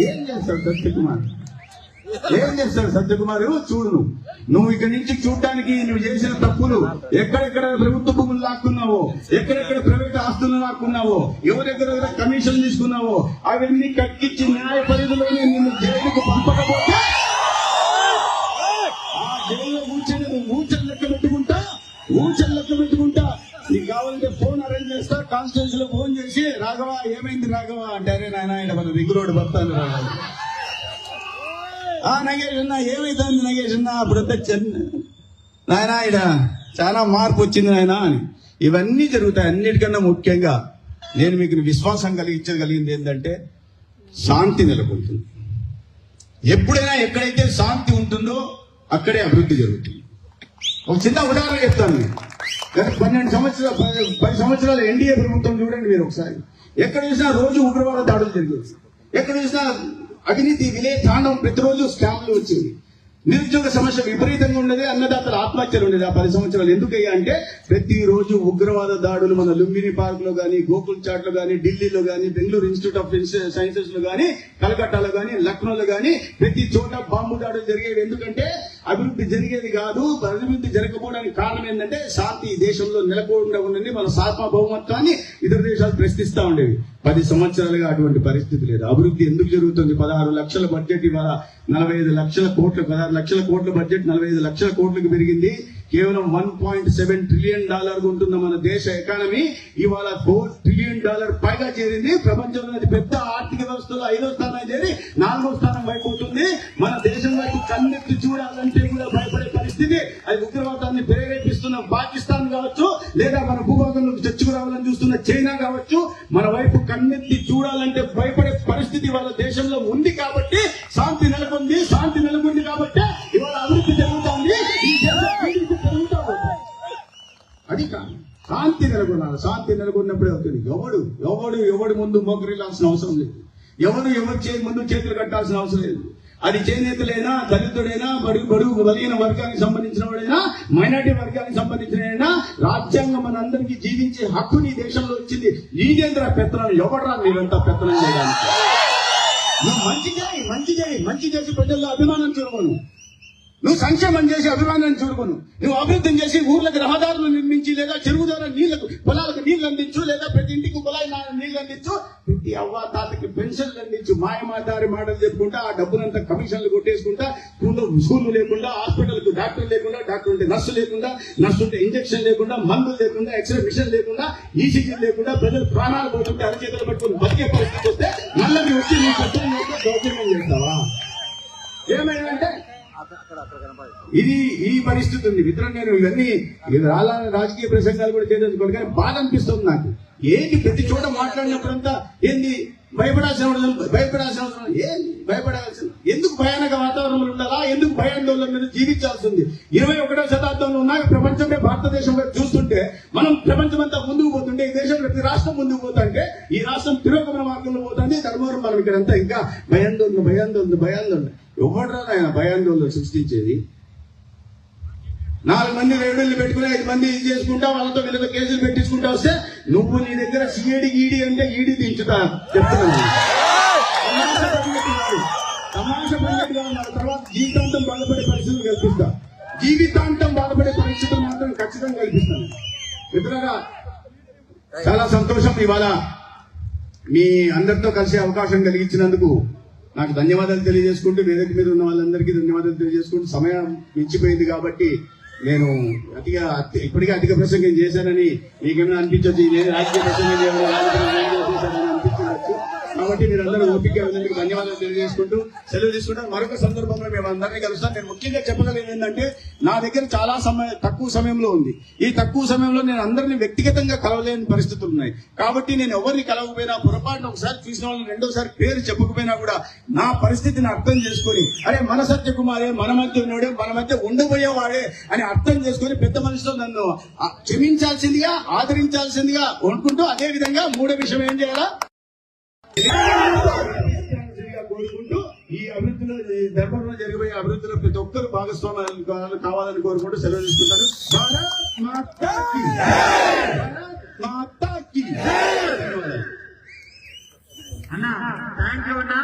ఏం చేస్తాడు సత్యకుమార్? ఏం చేస్తాడు సత్యకుమార్? చూడు, నువ్వు ఇక్కడి నుంచి చూడటానికి నువ్వు చేసిన తప్పులు, ఎక్కడెక్కడ ప్రభుత్వ భూములు లాక్కున్నావో, ఎక్కడెక్కడ ప్రైవేట్ ఆస్తులు లాక్కున్నావో, ఎవరెక్కడ కమిషన్ తీసుకున్నావో అవన్నీ కక్కించి న్యాయ పరిధిలోనే నిన్ను జైలుకు పంపకపోతే ఆ జైల్లో కూర్చొని నువ్వు ఊచలు లెక్క పెట్టుకుంటా నీకు కావాలంటే ఫోన్ అరేంజ్ చేస్తా, కాన్స్టిట్యూన్సీ లో ఫోన్ చేసి రాఘవ ఏమైంది రాఘవ అంటే, అరే నాయన ఆయన మన రింగ్ రోడ్డు పడతాను రాఘవ. నగేష్ అన్న ఏమైతుంది నగేష్ అన్న అప్పుడంతా నాయన ఆయన చాలా మార్పు వచ్చింది నాయన అని. ఇవన్నీ జరుగుతాయి. అన్నిటికన్నా ముఖ్యంగా నేను మీకు విశ్వాసం కలిగింది ఏంటంటే శాంతి నెలకొంటుంది. ఎప్పుడైనా ఎక్కడైతే శాంతి ఉంటుందో అక్కడే అభివృద్ధి జరుగుతుంది. ఒక చిన్న ఉదాహరణ చెప్తాను. గత 10 సంవత్సరాలు ఎన్డీఏ ప్రభుత్వం చూడండి మీరు ఒకసారి. ఎక్కడ చూసినా రోజు ఉగ్రవాద దాడులు జరిగేది, ఎక్కడ చూసినా అవినీతి విలే తాండవం, ప్రతిరోజు స్కామ్లు వచ్చేవి, నిరుద్యోగ సమస్య విపరీతంగా ఉండేది, అన్నదాతల ఆత్మహత్యలు ఉండేది. ఆ 10 సంవత్సరాలు ఎందుకయ్యా అంటే ప్రతిరోజు ఉగ్రవాద దాడులు మన లుంబిని పార్క్ లో గానీ, గోకుల్ చాట్ లో గానీ, ఢిల్లీలో గానీ, బెంగళూరు ఇన్స్టిట్యూట్ ఆఫ్ సైన్సెస్ లో గానీ, కలకట్టాలో గానీ, లక్నోలో గానీ ప్రతి చోట బాంబు దాడులు జరిగేవి. ఎందుకంటే అభివృద్ధి జరిగేది కాదు. అభివృద్ధి జరగకపోవడానికి కారణం ఏంటంటే శాంతి ఈ దేశంలో నెలకొండా ఉండండి, మన సార్వభౌమత్వాన్ని ఇతర దేశాలు ప్రశ్నిస్తా ఉండేవి. 10 సంవత్సరాలుగా అటువంటి పరిస్థితి లేదు. అభివృద్ధి ఎందుకు జరుగుతుంది? 16 లక్షల బడ్జెట్ ఇవాళ 45 లక్షల కోట్లు, 16 లక్షల కోట్ల బడ్జెట్ 45 లక్షల కోట్లకు పెరిగింది. కేవలం $1.7 ట్రిలియన్ ఉంటున్న మన దేశ ఎకానమీ ఇవాళ $4 ట్రిలియన్ పైగా చేరింది. ప్రపంచంలో పెద్ద ఆర్థిక వ్యవస్థలో 5వ స్థానం చేరి 4వ స్థానం వైపోతుంది. మన దేశం వైపు కన్నెత్తి చూడాలంటే కూడా భయపడే పరిస్థితి. అది ఉగ్రవాదాన్ని ప్రేరేపిస్తున్న పాకిస్తాన్ కావచ్చు, లేదా మన భూభాగంలోకి చచ్చుకురావాలని చూస్తున్న చైనా కావచ్చు, మన వైపు కన్నెత్తి చూడాలంటే భయపడే పరిస్థితి వాళ్ళ దేశంలో ఉంది. కాబట్టి శాంతి నెలకొంది కాబట్టి ఇవాళ అభివృద్ధి జరుగుతుంది. ఈ దేశం అది కాదు, శాంతి నెలకొనాలి. శాంతి నెలకొన్నప్పుడే అవుతుంది. ఎవడు ముందు మోకరిల్లాల్సిన అవసరం లేదు. ఎవరి ముందు చేతులు కట్టాల్సిన అవసరం లేదు. అది చేనేతలైనా, దళితుడైనా, బడుగు బలహీన వర్గానికి సంబంధించిన వాడైనా, మైనార్టీ వర్గానికి సంబంధించిన రాజ్యాంగం మన అందరికీ జీవించే హక్కు నీ దేశంలో వచ్చింది. నీదేంద్ర పెత్తనం? ఎవడరా మీరంతా పెత్తనం చేయడానికి? నువ్వు మంచి చేసి ప్రజల్లో అభిమానం చూడమను. నువ్వు సంక్షేమం చేసి అభిమానాన్ని చూడుకోను. నువ్వు అభివృద్ధి చేసి ఊర్లకు రహదారులు నిర్మించి, లేదా చెరువు ద్వారా పొలాలకు నీళ్లు అందించు, లేదా ప్రతి ఇంటికి కుళాయి నీళ్లు అందించు, ప్రతి అవ్వ తాతకి పెన్షన్లు అందించు. మాయమాదారి మాటలు చెప్పుకుంటా ఆ డబ్బులంతా కమిషన్లు కొట్టేసుకుంటా, స్కూళ్ళు లేకుండా, హాస్పిటల్కు డాక్టర్ లేకుండా, డాక్టర్ ఉంటే నర్సు లేకుండా, నర్సు ఉంటే ఇంజక్షన్ లేకుండా, మందులు లేకుండా, ఎక్స్రే మిషన్ లేకుండా, ఈసీజీ లేకుండా ప్రజలు ప్రాణాలు పోతుంటే అరచేతులు పట్టుకుని బతికే పరిస్థితి వస్తే మళ్ళీ వచ్చి నీ కష్టం దౌర్జన్యం చేస్తావా? ఏమైందంటే ఈ పరిస్థితి ఉంది. మిత్రం, నేను ఇవన్నీ రాజకీయ ప్రసంగాలు కూడా చేయదలుచుకోవాలి, కానీ బాధ అనిపిస్తుంది నాకు. ఏంటి ప్రతి చోట మాట్లాడినప్పుడంతా ఏంది భయపడాల్సిన ఎందుకు భయానక వాతావరణంలో ఉండాలా? ఎందుకు భయాందోళన మీద జీవించాల్సింది? 21వ శతాబ్దంలో ఉన్న ప్రపంచమే భారతదేశం వైపు చూస్తుంటే, మనం ప్రపంచం అంతా ముందుకు పోతుంటే, ఈ దేశం ప్రతి రాష్ట్రం ముందుకు పోతుంటే, ఈ రాష్ట్రం తిరోగమన మార్గంలో పోతుంది. ధర్మవరం మనం ఇక్కడంతా ఇంకా భయాందోళన. ఎవడరా ఆయన భయాందోళన సృష్టించేది? 4 మంది రేవుళ్ళు పెట్టుకుని 5 మంది ఇది చేసుకుంటా, వాళ్ళతో వీళ్ళతో కేసులు పెట్టించుకుంటా వస్తే నువ్వు నీ దగ్గర సిఐడి ఈడీ అంటే ఈడీ దించుతా చెప్తున్నాను. తమాష పడినట్టుగా ఉన్నారు. తర్వాత జీవితాంతం బాధపడే పరిస్థితులు కల్పిస్తా. జీవితాంతం బాధపడే పరిస్థితులు మాత్రం ఖచ్చితంగా కల్పిస్తాను. మిత్రులారా, చాలా సంతోషం. ఇవాళ మీ అందరితో కలిసే అవకాశం కలిగించినందుకు నాకు ధన్యవాదాలు తెలియజేసుకుంటూ, వేదిక మీద ఉన్న వాళ్ళందరికీ ధన్యవాదాలు తెలియజేసుకుంటూ, సమయం మించిపోయింది కాబట్టి నేను ఇప్పటికే అధిక ప్రసంగం చేశానని మీకేమైనా అనిపించవచ్చు. నేను రాజకీయ ప్రసంగం చేశానని అనిపించవచ్చు. కాబట్టి మీరందరూ ఓపిక ఉన్నందుకు ధన్యవాదాలు తెలియజేసుకుంటూ సెలవు తీసుకుంటాను. మరొక సందర్భంలో మేము అందరినీ కలుస్తాం. నేను ముఖ్యంగా చెప్పగలిగేది ఏంటంటే, నా దగ్గర చాలా తక్కువ సమయంలో ఉంది. ఈ తక్కువ సమయంలో నేను అందరినీ వ్యక్తిగతంగా కలవలేని పరిస్థితులు ఉన్నాయి. కాబట్టి నేను ఎవరిని కలవకపోయినా, పొరపాటున ఒకసారి చూసిన వాళ్ళని రెండోసారి పేరు చెప్పకపోయినా కూడా నా పరిస్థితిని అర్థం చేసుకుని, అరే మన సత్యకుమారే, మన మధ్య ఉన్నాడే, మన మధ్య ఉండబోయేవాడే అని అర్థం చేసుకుని పెద్ద మనిషితో నన్ను క్షమించాల్సిందిగా, ఆదరించాల్సిందిగా అనుకుంటూ, అదే విధంగా మూడో విషయం ఏం చేయాలా కోరుకుంటూ, ఈ అభివృద్ధిలో, ధర్మంలో జరిగిపోయే అభివృద్ధిలో ప్రతి ఒక్కరు భాగస్వామ్యాలు కావాలని కోరుకుంటూ సెలవు తీసుకుంటారు. భారత్ మాతా కీ జై. థ్యాంక్ యూ అన్నా.